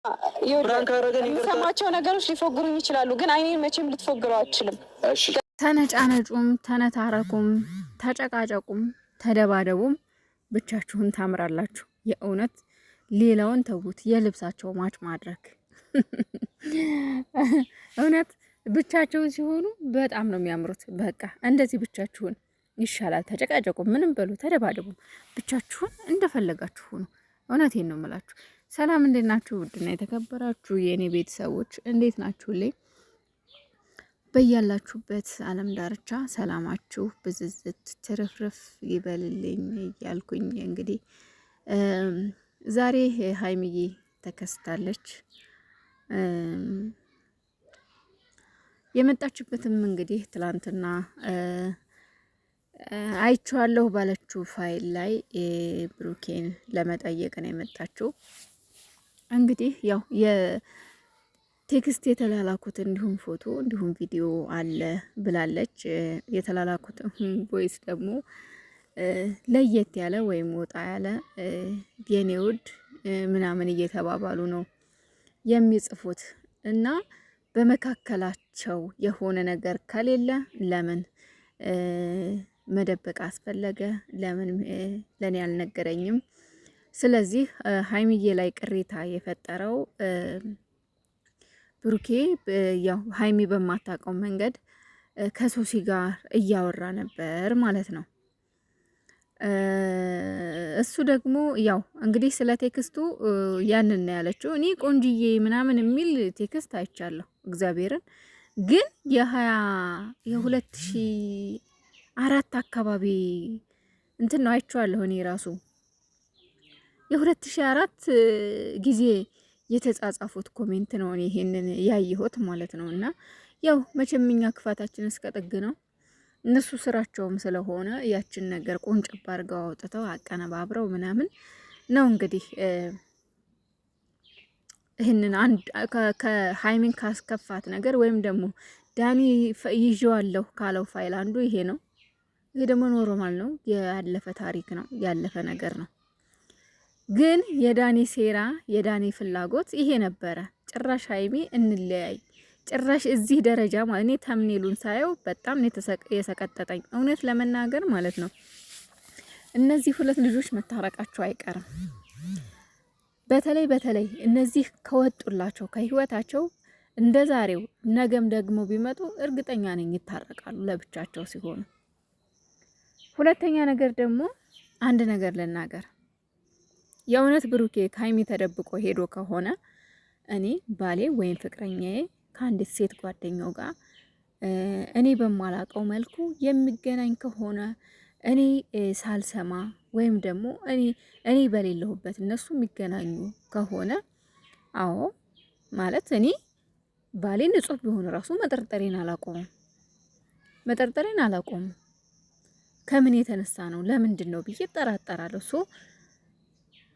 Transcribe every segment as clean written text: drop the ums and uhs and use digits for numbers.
የሚሰማቸው ነገሮች ሊፎግሩኝ ይችላሉ፣ ግን አይኔን መቼም ልትፎግረው አትችልም። ተነጫነጩም፣ ተነታረኩም፣ ተጨቃጨቁም፣ ተደባደቡም ብቻችሁን ታምራላችሁ። የእውነት ሌላውን ተዉት። የልብሳቸው ማች ማድረግ እውነት ብቻቸውን ሲሆኑ በጣም ነው የሚያምሩት። በቃ እንደዚህ ብቻችሁን ይሻላል። ተጨቃጨቁ፣ ምንም በሉ፣ ተደባደቡ፣ ብቻችሁን እንደፈለጋችሁ ሁኑ። እውነቴን ነው የምላችሁ። ሰላም እንዴት ናችሁ? ውድና የተከበራችሁ የእኔ ቤተሰቦች እንዴት ናችሁልኝ? በያላችሁበት ዓለም ዳርቻ ሰላማችሁ ብዝዝት ትርፍርፍ ይበልልኝ እያልኩኝ እንግዲህ ዛሬ ሀይሚዬ ተከስታለች። የመጣችበትም እንግዲህ ትላንትና አይቼዋለሁ ባለችው ፋይል ላይ ብሩኬን ለመጠየቅ ነው የመጣችው። እንግዲህ ያው የቴክስት የተላላኩት እንዲሁም ፎቶ እንዲሁም ቪዲዮ አለ ብላለች። የተላላኩት ቮይስ ደግሞ ለየት ያለ ወይም ወጣ ያለ የኔ ውድ ምናምን እየተባባሉ ነው የሚጽፉት እና በመካከላቸው የሆነ ነገር ከሌለ ለምን መደበቅ አስፈለገ? ለምን ለኔ አልነገረኝም? ስለዚህ ሀይሚዬ ላይ ቅሬታ የፈጠረው ብሩኬ ያው ሀይሚ በማታውቀው መንገድ ከሶሲ ጋር እያወራ ነበር ማለት ነው። እሱ ደግሞ ያው እንግዲህ ስለ ቴክስቱ ያንን ነው ያለችው። እኔ ቆንጅዬ ምናምን የሚል ቴክስት አይቻለሁ። እግዚአብሔርን ግን የ2004 አካባቢ እንትን ነው አይቼዋለሁ። እኔ ራሱ የ2004 ጊዜ የተጻጻፉት ኮሜንት ነው እኔ ይሄንን ያየሁት ማለት ነው። እና ያው መቼም እኛ ክፋታችን እስከ ጥግ ነው። እነሱ ስራቸውም ስለሆነ ያችን ነገር ቁንጭብ አድርገው አውጥተው አቀነባብረው ምናምን ነው እንግዲህ ይህንን አንድ ከሃይሚን ካስከፋት ነገር ወይም ደግሞ ዳኒ ይዤዋለሁ ካለው ፋይል አንዱ ይሄ ነው። ይሄ ደግሞ ኖርማል ነው፣ ያለፈ ታሪክ ነው፣ ያለፈ ነገር ነው። ግን የዳኒ ሴራ የዳኒ ፍላጎት ይሄ ነበረ። ጭራሽ ሃይሚ እንለያይ ጭራሽ እዚህ ደረጃ ማለት እኔ ተምኔሉን ሳየው በጣም የሰቀጠጠኝ እውነት ለመናገር ማለት ነው። እነዚህ ሁለት ልጆች መታረቃቸው አይቀርም። በተለይ እነዚህ ከወጡላቸው ከህይወታቸው እንደ ዛሬው ነገም ደግሞ ቢመጡ እርግጠኛ ነኝ ይታረቃሉ ለብቻቸው ሲሆኑ። ሁለተኛ ነገር ደግሞ አንድ ነገር ልናገር። የእውነት ብሩኬ ከሀይሚ ተደብቆ ሄዶ ከሆነ እኔ ባሌ ወይም ፍቅረኛዬ ከአንዲት ሴት ጓደኛው ጋር እኔ በማላቀው መልኩ የሚገናኝ ከሆነ እኔ ሳልሰማ ወይም ደግሞ እኔ በሌለሁበት እነሱ የሚገናኙ ከሆነ አዎ ማለት እኔ ባሌ ንጹህ ቢሆን ራሱ መጠርጠሬን አላቆምም። ከምን የተነሳ ነው ለምንድን ነው ብዬ እጠራጠራለሁ። ሶ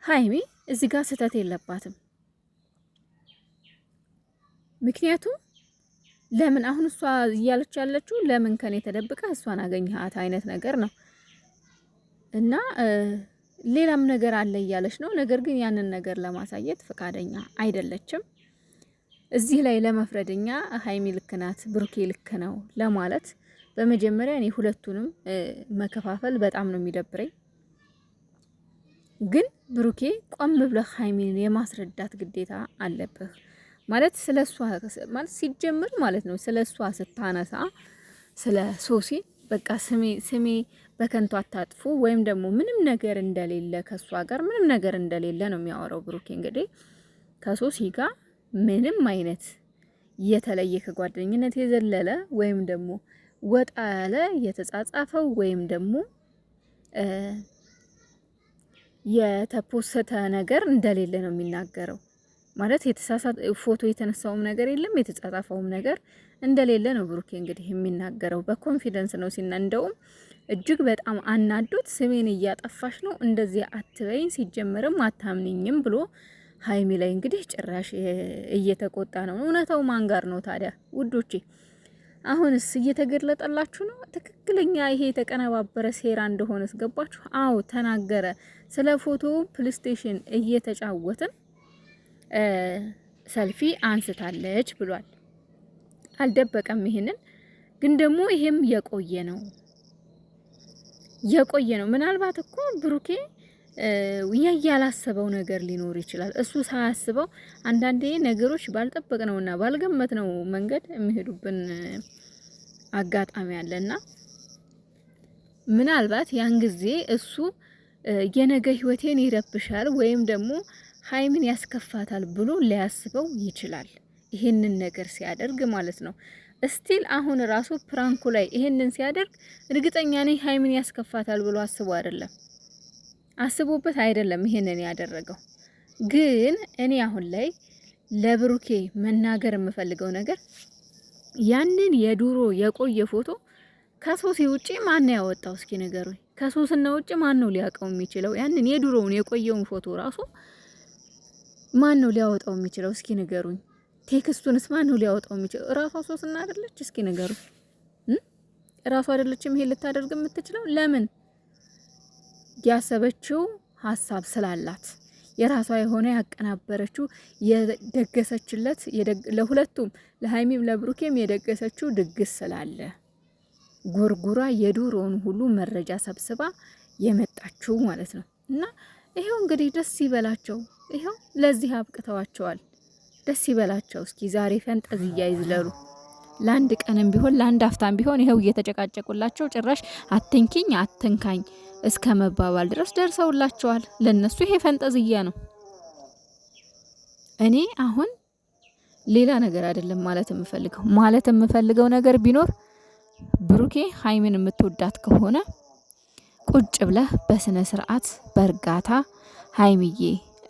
ሀይሚ እዚህ ጋር ስህተት የለባትም። ምክንያቱም ለምን አሁን እሷ እያለች ያለችው ለምን ከኔ ተደብቀ እሷን አገኘሃት አይነት ነገር ነው እና ሌላም ነገር አለ እያለች ነው። ነገር ግን ያንን ነገር ለማሳየት ፈቃደኛ አይደለችም። እዚህ ላይ ለመፍረድኛ ሀይሚ ልክ ናት፣ ብሩኬ ልክ ነው ለማለት በመጀመሪያ እኔ ሁለቱንም መከፋፈል በጣም ነው የሚደብረኝ። ግን ብሩኬ ቆም ብለህ ሀይሚን የማስረዳት ግዴታ አለብህ። ማለት ስለሷ ማለት ሲጀምር ማለት ነው ስለሷ ስታነሳ ስለ ሶሲ በቃ ስሜ በከንቱ አታጥፉ ወይም ደግሞ ምንም ነገር እንደሌለ ከሷ ጋር ምንም ነገር እንደሌለ ነው የሚያወራው ብሩኬ። እንግዲህ ከሶሲ ጋር ምንም አይነት የተለየ ከጓደኝነት የዘለለ ወይም ደግሞ ወጣ ያለ የተጻጻፈው ወይም ደግሞ የተፖሰተ ነገር እንደሌለ ነው የሚናገረው። ማለት የተሳሳተ ፎቶ የተነሳውም ነገር የለም፣ የተጻጻፈውም ነገር እንደሌለ ነው ብሩኬ እንግዲህ የሚናገረው። በኮንፊደንስ ነው እንደውም እጅግ በጣም አናዶት ስሜን እያጠፋሽ ነው እንደዚህ አትበይኝ፣ ሲጀመርም አታምንኝም ብሎ ሀይሚ ላይ እንግዲህ ጭራሽ እየተቆጣ ነው። እውነታው ማን ጋር ነው ታዲያ ውዶቼ? አሁንስ እየተገለጠላችሁ ነው ትክክለኛ ይሄ የተቀነባበረ ሴራ እንደሆነ ስገባችሁ? አዎ ተናገረ። ስለ ፎቶ ፕሌይስቴሽን እየተጫወትን ሰልፊ አንስታለች ብሏል። አልደበቀም ይሄንን። ግን ደግሞ ይሄም የቆየ ነው። ምናልባት እኮ ብሩኬ ያላሰበው ነገር ሊኖር ይችላል። እሱ ሳያስበው አንዳንዴ ነገሮች ባልጠበቅነውና ባልገመትነው መንገድ የሚሄዱብን አጋጣሚ አለና ምናልባት ያን ጊዜ እሱ የነገ ህይወቴን ይረብሻል ወይም ደግሞ ሀይሚን ያስከፋታል ብሎ ሊያስበው ይችላል። ይሄንን ነገር ሲያደርግ ማለት ነው። እስቲል አሁን ራሱ ፕራንኩ ላይ ይሄንን ሲያደርግ እርግጠኛ ነኝ ሀይሚን ያስከፋታል ብሎ አስቦበት አይደለም ይሄንን ያደረገው። ግን እኔ አሁን ላይ ለብሩኬ መናገር የምፈልገው ነገር ያንን የዱሮ የቆየ ፎቶ ከሶሲ ውጪ ማን ነው ያወጣው? እስኪ ንገሩኝ። ከሶስና ውጪ ማን ነው ሊያውቀው የሚችለው? ያንን የዱሮውን የቆየውን ፎቶ ራሱ ማን ነው ሊያወጣው የሚችለው? እስኪ ንገሩኝ። ቴክስቱንስ ማን ነው ሊያወጣው የሚችለው? ራሷ ሶስና አይደለች? እስኪ ንገሩኝ። ራሷ አይደለችም ይሄ ልታደርግ የምትችለው? ለምን? ያሰበችው ሀሳብ ስላላት የራሷ የሆነ ያቀናበረችው የደገሰችለት ለሁለቱም ለሀይሚም ለብሩኬም የደገሰችው ድግስ ስላለ ጎርጉራ የዱሮውን ሁሉ መረጃ ሰብስባ የመጣችው ማለት ነው። እና ይሄው እንግዲህ ደስ ይበላቸው። ይሄው ለዚህ አብቅተዋቸዋል። ደስ ይበላቸው። እስኪ ዛሬ ፈንጠዝያ ይዝለሉ። ለአንድ ቀንም ቢሆን ለአንድ አፍታም ቢሆን ይሄው እየተጨቃጨቁላቸው ጭራሽ አትንኪኝ አትንካኝ እስከ መባባል ድረስ ደርሰውላቸዋል። ለነሱ ይሄ ፈንጠዝያ ነው። እኔ አሁን ሌላ ነገር አይደለም ማለት የምፈልገው ነገር ቢኖር ብሩኬ ሀይሚን የምትወዳት ከሆነ ቁጭ ብለህ በስነ ስርዓት በእርጋታ ሀይሚዬ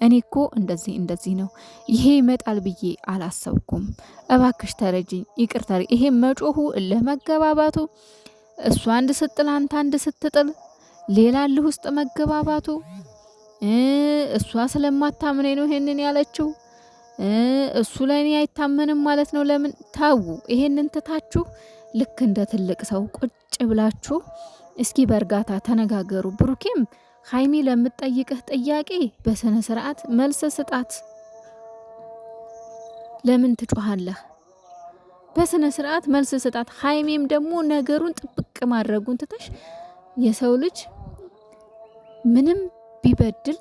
እኔ እኮ እንደዚህ ነው ይሄ ይመጣል ብዬ አላሰብኩም፣ እባክሽ ተረጅኝ፣ ይቅርታ። ይሄ መጮሁ ለመገባባቱ እሷ አንድ ስትጥል አንተ አንድ ስትጥል ሌላ ልህ ውስጥ መገባባቱ እሷ ስለማታምነኝ ነው ይሄንን ያለችው፣ እሱ ለኔ አይታመንም ማለት ነው። ለምን ታው ይሄንን ትታችሁ ልክ እንደ ትልቅ ሰው ቁጭ ብላችሁ እስኪ በእርጋታ ተነጋገሩ። ብሩኬም ሀይሚ ለምትጠይቅህ ጥያቄ በስነ ስርዓት መልስ ስጣት። ለምን ትጮሃለህ? በስነ ስርዓት መልስ ስጣት። ሀይሚም ደግሞ ነገሩን ጥብቅ ማድረጉን ትተሽ የሰው ልጅ ምንም ቢበድል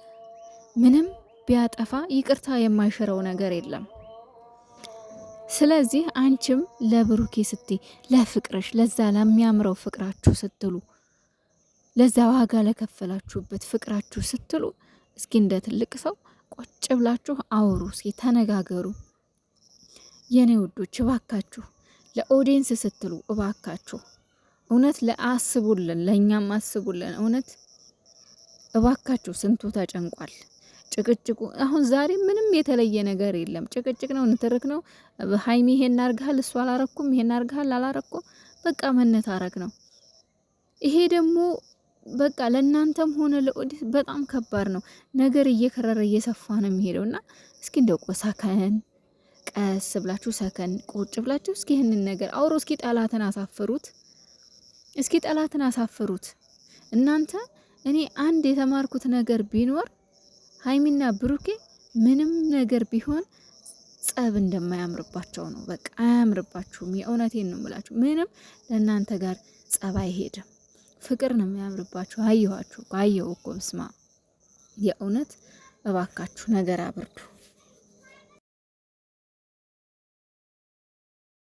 ምንም ቢያጠፋ ይቅርታ የማይሽረው ነገር የለም። ስለዚህ አንቺም ለብሩኬ ስትይ ለፍቅርሽ ለዛ ለሚያምረው ፍቅራችሁ ስትሉ ለዛ ዋጋ ለከፈላችሁበት ፍቅራችሁ ስትሉ እስኪ እንደ ትልቅ ሰው ቁጭ ብላችሁ አውሩ፣ እስኪ ተነጋገሩ። የኔ ውዶች እባካችሁ ለኦዲየንስ ስትሉ እባካችሁ እውነት ለአስቡልን፣ ለኛም አስቡልን። እውነት እባካችሁ ስንቱ ተጨንቋል። ጭቅጭቁ አሁን ዛሬ ምንም የተለየ ነገር የለም። ጭቅጭቅ ነው፣ ንትርክ ነው። ሀይሚ ይሄን አርጋል እሱ አላረኩም፣ ይሄን አርጋል አላረኩም፣ በቃ መነታረክ ነው። ይሄ ደግሞ በቃ ለእናንተም ሆነ ለኦዲየንስ በጣም ከባድ ነው። ነገር እየከረረ እየሰፋ ነው የሚሄደውና እስኪ እንደው ሰከን ቀስ ብላችሁ ሰከን ቁጭ ብላችሁ እስኪ ይህንን ነገር አውሮ እስኪ ጠላትን አሳፍሩት። እናንተ እኔ አንድ የተማርኩት ነገር ቢኖር ሀይሚና ብሩኬ ምንም ነገር ቢሆን ጸብ እንደማያምርባቸው ነው። በቃ አያምርባችሁም። የእውነቴን ነው የምላችሁ። ምንም ለእናንተ ጋር ጸብ አይሄድም። ፍቅር ነው የሚያምርባችሁ። አየሁ እኮ ብስማ። የእውነት እባካችሁ ነገር አብርዱ።